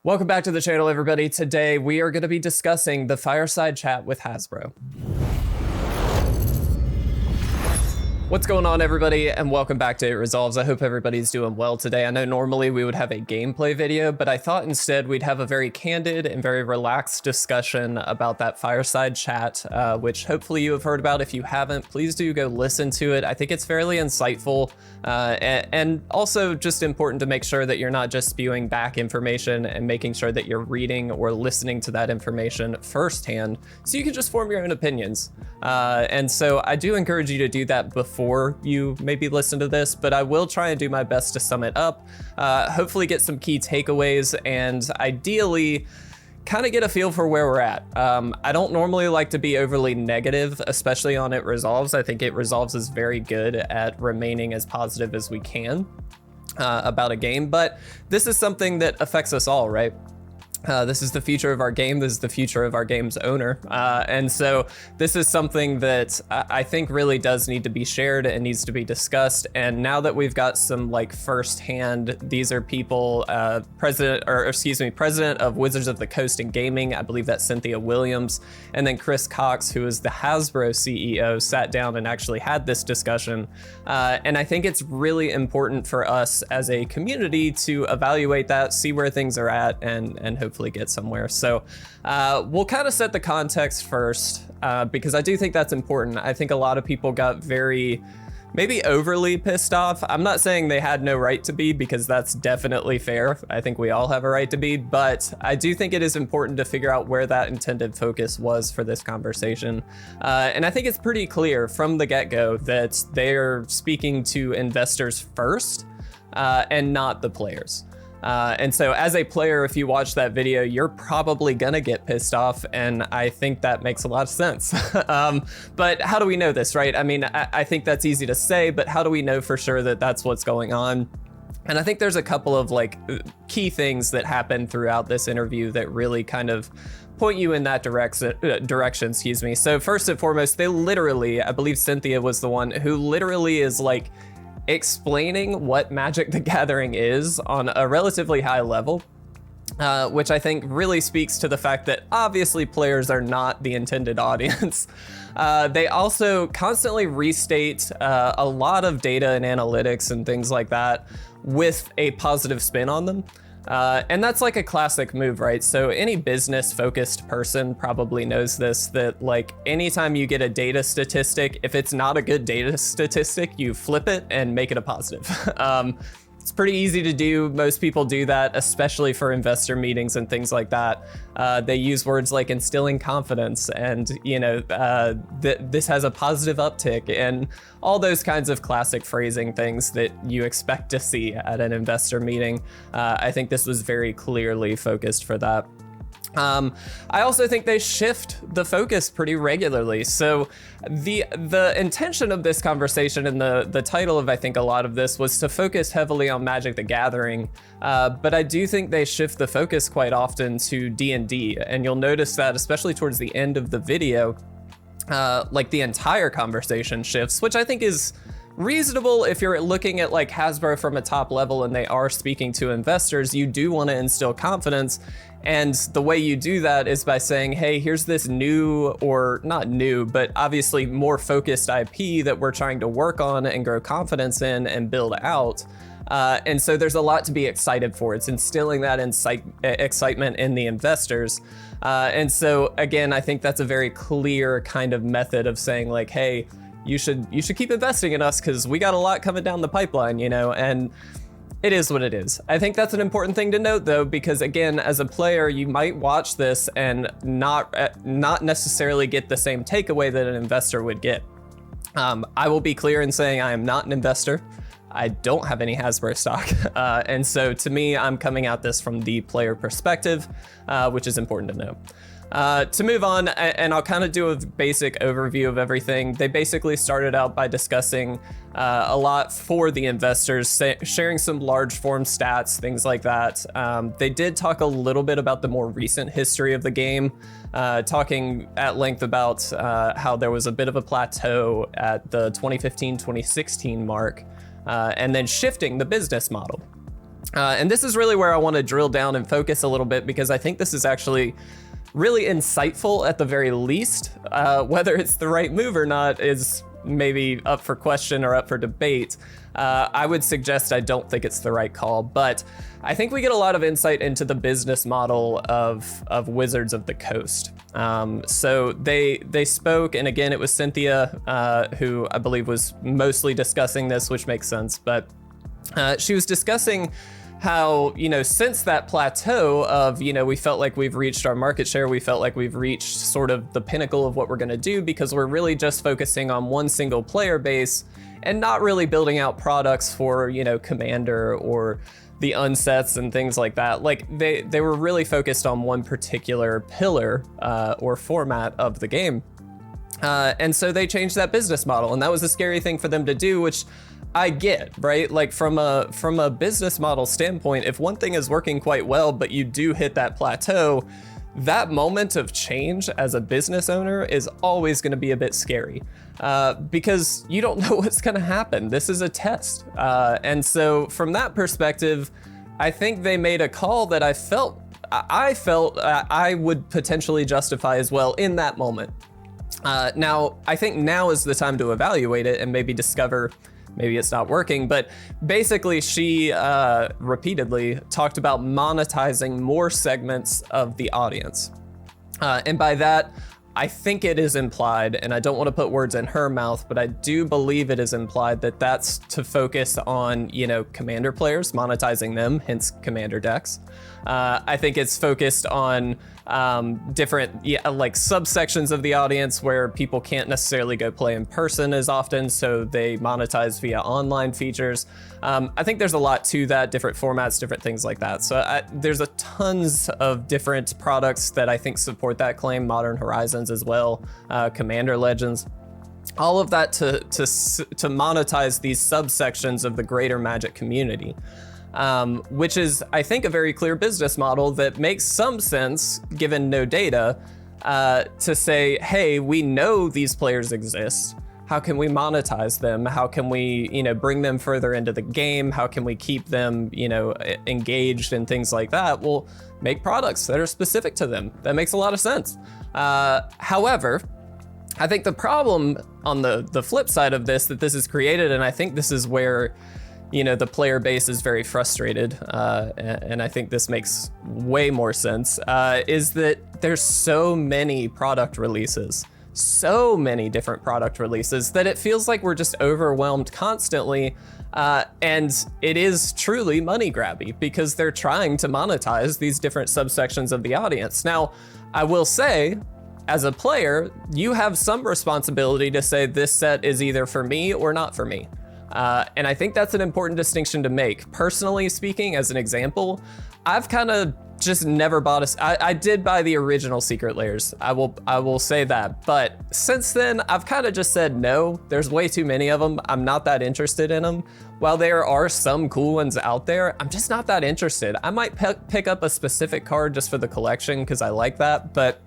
Welcome back to the channel, everybody. Today we are going to be discussing the Fireside Chat with Hasbro. What's going on, everybody, and welcome back to It Resolves. I hope everybody's doing well today. I know normally we would have a gameplay video, but I thought instead we'd have a very candid and very relaxed discussion about that Fireside Chat, which hopefully you have heard about. If you haven't, please do go listen to it. I think it's fairly insightful and also just important to make sure that you're not just spewing back information and making sure that you're reading or listening to that information firsthand so you can just form your own opinions. And so I do encourage you to do that before you maybe listen to this, but I will try and do my best to sum it up, hopefully get some key takeaways, and ideally kind of get a feel for where we're at. I don't normally like to be overly negative, especially on It Resolves. I think It Resolves is very good at remaining as positive as we can about a game, but this is something that affects us all, right? This is the future of our game. This is the future of our game's owner. And so this is something that I think really does need to be shared and needs to be discussed. And now that we've got some like firsthand, these are people, president of Wizards of the Coast in gaming. I believe that's Cynthia Williams. And then Chris Cox, who is the Hasbro CEO, sat down and actually had this discussion. And I think it's really important for us as a community to evaluate that, see where things are at, and hopefully get somewhere. So we'll kind of set the context first, because I do think that's important. I think a lot of people got maybe overly pissed off. I'm not saying they had no right to be, because that's definitely fair. I think we all have a right to be, but I do think it is important to figure out where that intended focus was for this conversation. And I think it's pretty clear from the get-go that they're speaking to investors first, and not the players. And so as a player, if you watch that video, you're probably gonna get pissed off, and I think that makes a lot of sense. But how do we know this, right? I mean, I think that's easy to say, but how do we know for sure that that's what's going on? And I think there's a couple of like key things that happen throughout this interview that really kind of point you in that direction, excuse me. So first and foremost, they literally, I believe Cynthia was the one who literally is like explaining what Magic the Gathering is on a relatively high level, which I think really speaks to the fact that obviously players are not the intended audience. They also constantly restate a lot of data and analytics and things like that with a positive spin on them. And that's like a classic move, right? So any business focused person probably knows this, that like anytime you get a data statistic, if it's not a good data statistic, you flip it and make it a positive. It's pretty easy to do. Most people do that, especially for investor meetings and things like that. They use words like instilling confidence and, you know, this has a positive uptick, and all those kinds of classic phrasing things that you expect to see at an investor meeting. I think this was very clearly focused for that. I also think they shift the focus pretty regularly. So the intention of this conversation and the title of, I think, a lot of this was to focus heavily on Magic the Gathering. But I do think they shift the focus quite often to D&D. And you'll notice that especially towards the end of the video, like the entire conversation shifts, which I think is reasonable if you're looking at like Hasbro from a top level and they are speaking to investors. You do want to instill confidence, and the way you do that is by saying, hey, here's this new, or not new, but obviously more focused IP that we're trying to work on and grow confidence in and build out. And so there's a lot to be excited for. It's instilling that excitement in the investors. And so again, I think that's a very clear kind of method of saying like, hey, you should keep investing in us because we got a lot coming down the pipeline, you know, and it is what it is. I think that's an important thing to note though, because again, as a player, you might watch this and not necessarily get the same takeaway that an investor would get. I will be clear in saying I am not an investor. I don't have any Hasbro stock. And so to me, I'm coming at this from the player perspective, which is important to know. To move on, and I'll kind of do a basic overview of everything. They basically started out by discussing a lot for the investors, sharing some large form stats, things like that. They did talk a little bit about the more recent history of the game, talking at length about how there was a bit of a plateau at the 2015-2016 mark, and then shifting the business model. And this is really where I want to drill down and focus a little bit, because I think this is actually really insightful at the very least. Whether it's the right move or not is maybe up for question or up for debate. I would suggest I don't think it's the right call, but I think we get a lot of insight into the business model of Wizards of the Coast. So they spoke, and again, it was Cynthia who I believe was mostly discussing this, which makes sense, but she was discussing how, since that plateau of, we felt like we've reached our market share, we felt like we've reached sort of the pinnacle of what we're going to do, because we're really just focusing on one single player base and not really building out products for, Commander or the unsets and things like that. Like they were really focused on one particular pillar or format of the game. And so they changed that business model, and that was a scary thing for them to do, which I get, right? Like from a business model standpoint, if one thing is working quite well, but you do hit that plateau, that moment of change as a business owner is always going to be a bit scary because you don't know what's going to happen. This is a test. And so from that perspective, I think they made a call that I felt I would potentially justify as well in that moment. Now, I think now is the time to evaluate it and maybe discover maybe it's not working, but basically she repeatedly talked about monetizing more segments of the audience. And by that, I think it is implied, and I don't want to put words in her mouth, but I do believe it is implied that that's to focus on, Commander players, monetizing them, hence Commander decks. I think it's focused on different like subsections of the audience where people can't necessarily go play in person as often, so they monetize via online features. I think there's a lot to that, different formats, different things like that. So there's a tons of different products that I think support that claim, Modern Horizons as well, Commander Legends. All of that to monetize these subsections of the greater Magic community. Which is, I think, a very clear business model that makes some sense given no data to say, hey, we know these players exist. How can we monetize them? How can we, bring them further into the game? How can we keep them, engaged and things like that? Well, make products that are specific to them. That makes a lot of sense. However, I think the problem on the flip side of this that this has created, and I think this is where the player base is very frustrated, and I think this makes way more sense, is that there's so many product releases, so many different product releases, that it feels like we're just overwhelmed constantly, and it is truly money grabby because they're trying to monetize these different subsections of the audience. Now, I will say, as a player, you have some responsibility to say this set is either for me or not for me. And I think that's an important distinction to make. Personally speaking, as an example, I've kind of just never bought I did buy the original Secret Layers. I will say that. But since then, I've kind of just said no. There's way too many of them. I'm not that interested in them. While there are some cool ones out there, I'm just not that interested. I might pick up a specific card just for the collection because I like that, but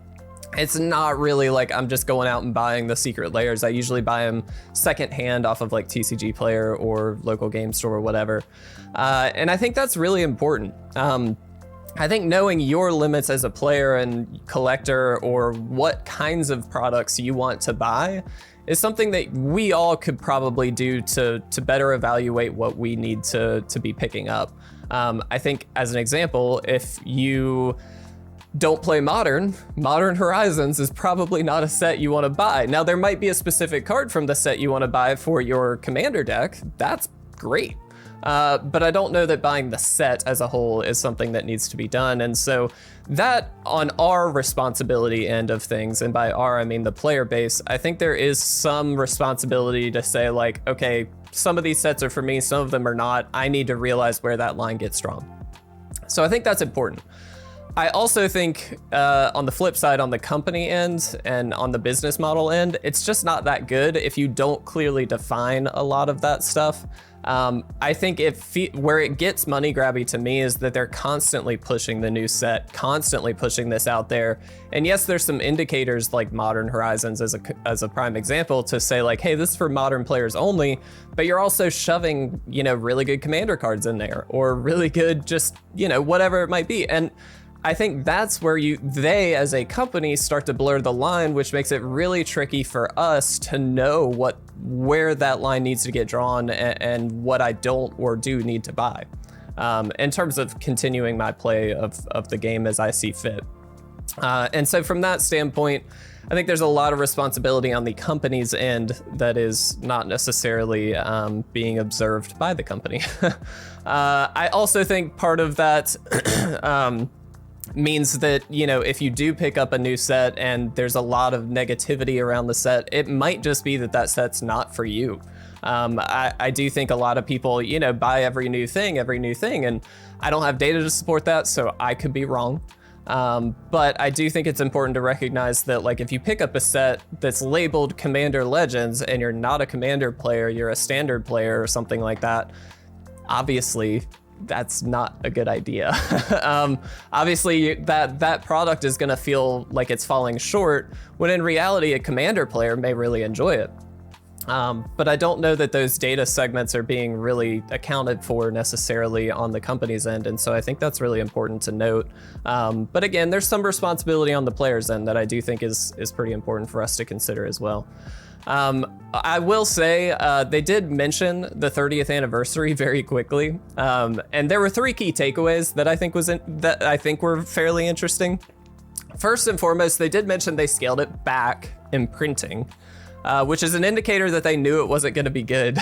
it's not really like I'm just going out and buying the Secret Layers. I usually buy them secondhand off of like TCG Player or local game store or whatever. And I think that's really important. I think knowing your limits as a player and collector, or what kinds of products you want to buy, is something that we all could probably do to better evaluate what we need to be picking up. I think as an example, if you don't play Modern Horizons is probably not a set you want to buy. Now, there might be a specific card from the set you want to buy for your Commander deck. That's great. But I don't know that buying the set as a whole is something that needs to be done. And so that, on our responsibility end of things, and by our, I mean the player base, I think there is some responsibility to say like, okay, some of these sets are for me, some of them are not. I need to realize where that line gets drawn. So I think that's important. I also think on the flip side, on the company end and on the business model end, it's just not that good if you don't clearly define a lot of that stuff. I think where it gets money grabby to me is that they're constantly pushing the new set, constantly pushing this out there. And yes, there's some indicators like Modern Horizons as a prime example to say like, hey, this is for modern players only, but you're also shoving, you know, really good commander cards in there or really good, just, you know, whatever it might be. And I think that's where they as a company start to blur the line, which makes it really tricky for us to know where that line needs to get drawn and what I don't or do need to buy in terms of continuing my play of the game as I see fit. And so from that standpoint, I think there's a lot of responsibility on the company's end that is not necessarily being observed by the company. I also think part of that means that, you know, if you do pick up a new set and there's a lot of negativity around the set, it might just be that set's not for you. I do think a lot of people, you know, buy every new thing, and I don't have data to support that, so I could be wrong. But I do think it's important to recognize that, like, if you pick up a set that's labeled Commander Legends and you're not a Commander player, you're a Standard player or something like that, obviously that's not a good idea. Obviously that product is going to feel like it's falling short, when in reality a Commander player may really enjoy it. But I don't know that those data segments are being really accounted for necessarily on the company's end, and so I think that's really important to note. But again, there's some responsibility on the player's end that I do think is pretty important for us to consider as well. I will say they did mention the 30th anniversary very quickly, and there were 3 key takeaways that I think were fairly interesting. First and foremost, they did mention they scaled it back in printing, which is an indicator that they knew it wasn't going to be good,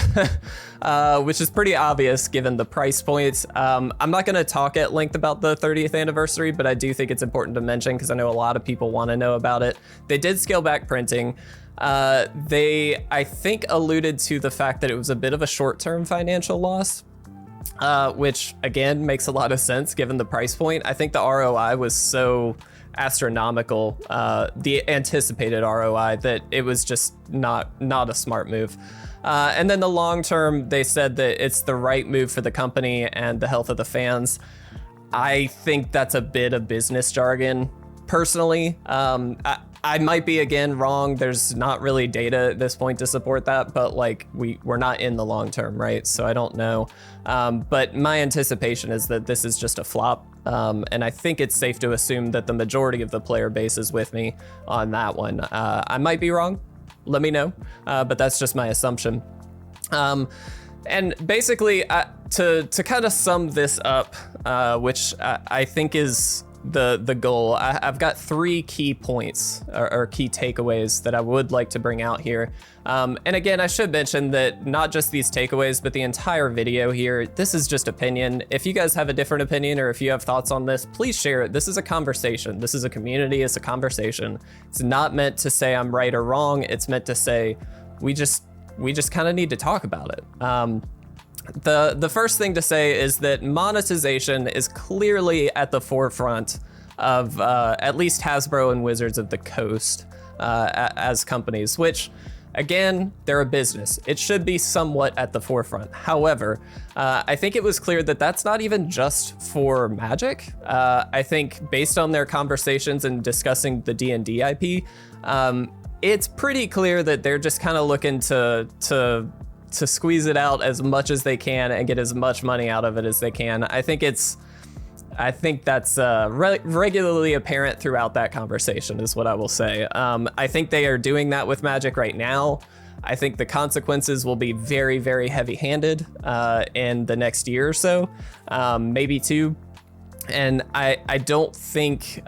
which is pretty obvious given the price points. I'm not going to talk at length about the 30th anniversary, but I do think it's important to mention because I know a lot of people want to know about it. They did scale back printing. They, I think, alluded to the fact that it was a bit of a short-term financial loss, which again makes a lot of sense given the price point. I think the ROI was so astronomical, the anticipated ROI, that it was just not a smart move. And then the long term, they said that it's the right move for the company and the health of the fans. I think that's a bit of business jargon, personally. I might be, again, wrong. There's not really data at this point to support that, but like we're not in the long term, right? So I don't know. But my anticipation is that this is just a flop. And I think it's safe to assume that the majority of the player base is with me on that one. I might be wrong. Let me know. But that's just my assumption. And basically, to kind of sum this up, which I think is the goal, I've got 3 key points or key takeaways that I would like to bring out here. And again, I should mention that not just these takeaways, but the entire video here, this is just opinion. If you guys have a different opinion or if you have thoughts on this, please share it. This is a conversation. This is a community. It's a conversation. It's not meant to say I'm right or wrong. It's meant to say we just kind of need to talk about it. The first thing to say is that monetization is clearly at the forefront of at least Hasbro and Wizards of the Coast as companies, which, again, they're a business. It should be somewhat at the forefront. However, I think it was clear that that's not even just for Magic. I think based on their conversations and discussing the D&D IP, it's pretty clear that they're just kind of looking to squeeze it out as much as they can and get as much money out of it as they can. I think that's regularly apparent throughout that conversation is what I will say. I think they are doing that with Magic right now. I think the consequences will be very, very heavy-handed in the next year or so, maybe 2. And I don't think...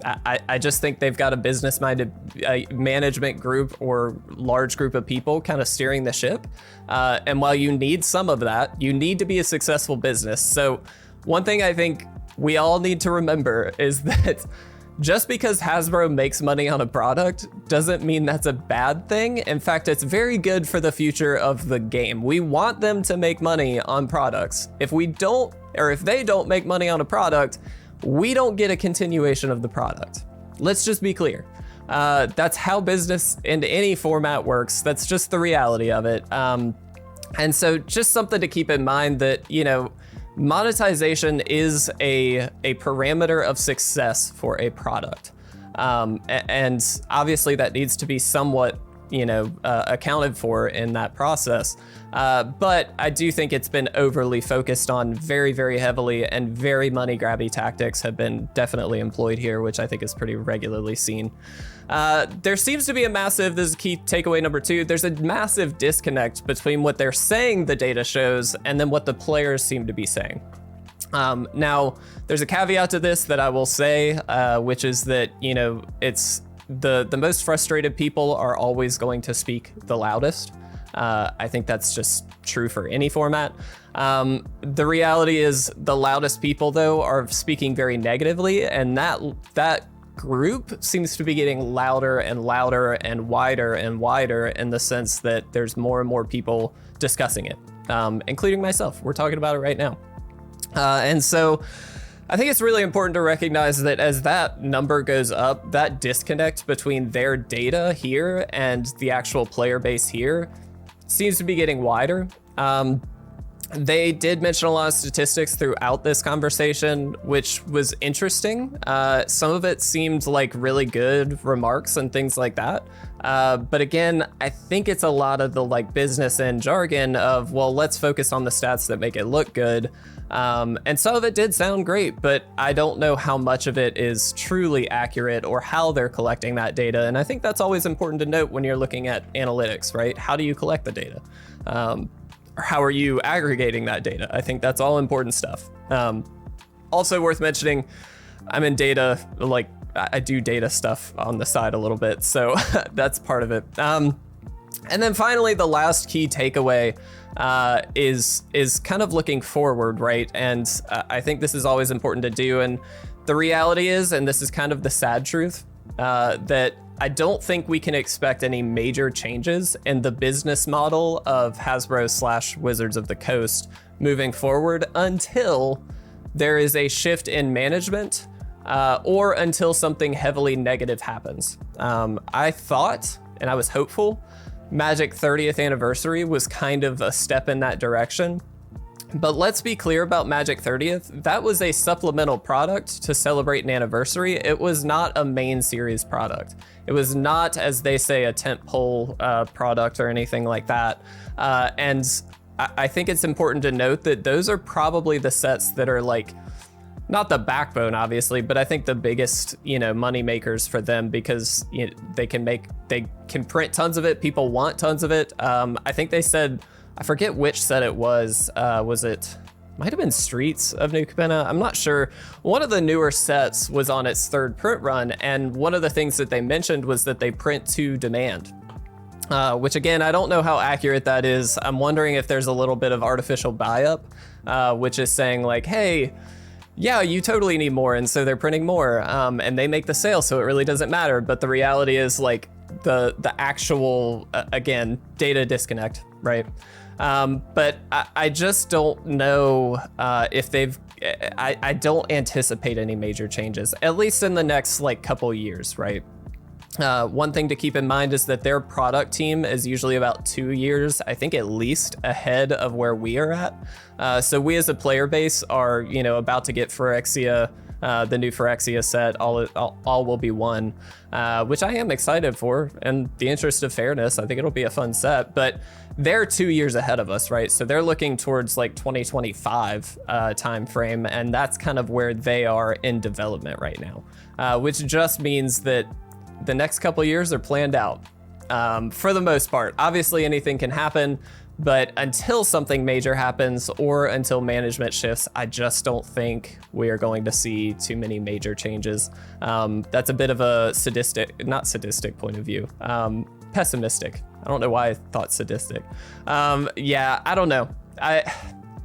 I just think they've got a business-minded management group or large group of people kind of steering the ship. And while you need some of that, you need to be a successful business. So one thing I think we all need to remember is that just because Hasbro makes money on a product doesn't mean that's a bad thing. In fact, it's very good for the future of the game. We want them to make money on products. If we don't, or if they don't make money on a product, we don't get a continuation of the product. Let's just be clear. That's how business in any format works. That's just the reality of it. And so just something to keep in mind that, you know, monetization is a parameter of success for a product. And obviously that needs to be somewhat, you know, accounted for in that process. But I do think it's been overly focused on very, very heavily, and very money grabby tactics have been definitely employed here, which I think is pretty regularly seen. There seems to be this is key takeaway number 2, there's a massive disconnect between what they're saying the data shows and then what the players seem to be saying. Now, there's a caveat to this that I will say, which is that, you know, it's the most frustrated people are always going to speak the loudest. I think that's just true for any format. The reality is the loudest people, though, are speaking very negatively, and that group seems to be getting louder and louder and wider in the sense that there's more and more people discussing it, including myself. We're talking about it right now. And so I think it's really important to recognize that as that number goes up, that disconnect between their data here and the actual player base here seems to be getting wider. They did mention a lot of statistics throughout this conversation, which was interesting. Some of it seemed like really good remarks and things like that. But again, I think it's a lot of the like business and jargon of, well, let's focus on the stats that make it look good. And some of it did sound great, but I don't know how much of it is truly accurate or how they're collecting that data. And I think that's always important to note when you're looking at analytics, right? How do you collect the data? Or how are you aggregating that data? I think that's all important stuff. Also worth mentioning, I'm in data, like I do data stuff on the side a little bit, so that's part of it. And then finally, the last key takeaway is kind of looking forward, right? And I think this is always important to do. And the reality is, and this is kind of the sad truth, that I don't think we can expect any major changes in the business model of Hasbro/Wizards of the Coast moving forward until there is a shift in management or until something heavily negative happens. I thought, and I was hopeful, Magic 30th anniversary was kind of a step in that direction. But let's be clear about Magic 30th. That was a supplemental product to celebrate an anniversary. It was not a main series product. It was not, as they say, a tentpole product or anything like that. And I think it's important to note that those are probably the sets that are like, not the backbone, obviously, but I think the biggest, you know, money makers for them, because you know, they can print tons of it. People want tons of it. I think they said, I forget which set it was. Might have been Streets of New Capenna. I'm not sure. One of the newer sets was on its 3rd print run, and one of the things that they mentioned was that they print to demand. Which again, I don't know how accurate that is. I'm wondering if there's a little bit of artificial buy-up, which is saying like, hey, yeah, you totally need more, and so they're printing more, and they make the sale, so it really doesn't matter. But the reality is like the actual, again, data disconnect, right? But I just don't know if I don't anticipate any major changes, at least in the next like couple years, right? One thing to keep in mind is that their product team is usually about 2 years, I think at least, ahead of where we are at. So we as a player base are, you know, about to get Phyrexia, the new Phyrexia set, all will be one, which I am excited for. In the interest of fairness, I think it'll be a fun set, but they're 2 years ahead of us, right? So they're looking towards like 2025 time frame, and that's kind of where they are in development right now, which just means that the next couple years are planned out for the most part. Obviously anything can happen, but until something major happens or until management shifts, I just don't think we are going to see too many major changes. That's a bit of a not sadistic point of view, pessimistic. I don't know why I thought sadistic. Yeah, I don't know.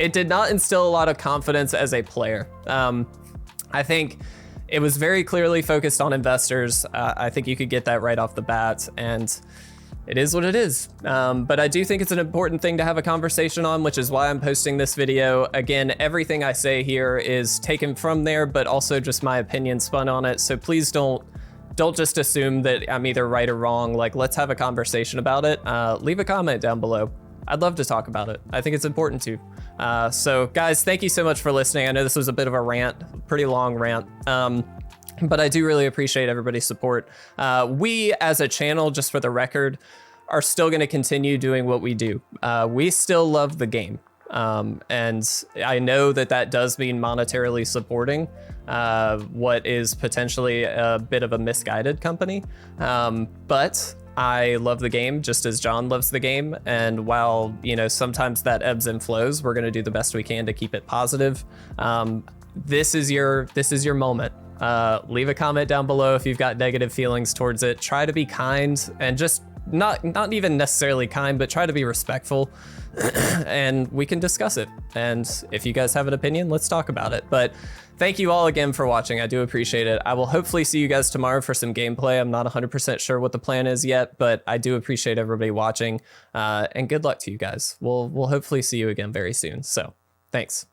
It did not instill a lot of confidence as a player. I think it was very clearly focused on investors. I think you could get that right off the bat, and it is what it is. But I do think it's an important thing to have a conversation on, which is why I'm posting this video. Again, everything I say here is taken from there, but also just my opinion spun on it. So please don't just assume that I'm either right or wrong. Like, let's have a conversation about it. Leave a comment down below. I'd love to talk about it. I think it's important to. So guys, thank you so much for listening. I know this was a bit of a rant, pretty long rant. But I do really appreciate everybody's support. We as a channel, just for the record, are still going to continue doing what we do. We still love the game. And I know that that does mean monetarily supporting what is potentially a bit of a misguided company. But I love the game just as John loves the game. And while, you know, sometimes that ebbs and flows, we're going to do the best we can to keep it positive. This is your moment. Leave a comment down below if you've got negative feelings towards it. Try to be kind and just not even necessarily kind, but try to be respectful and we can discuss it. And if you guys have an opinion, let's talk about it. But thank you all again for watching. I do appreciate it. I will hopefully see you guys tomorrow for some gameplay. I'm not 100% sure what the plan is yet, but I do appreciate everybody watching, and good luck to you guys. We'll hopefully see you again very soon. So thanks.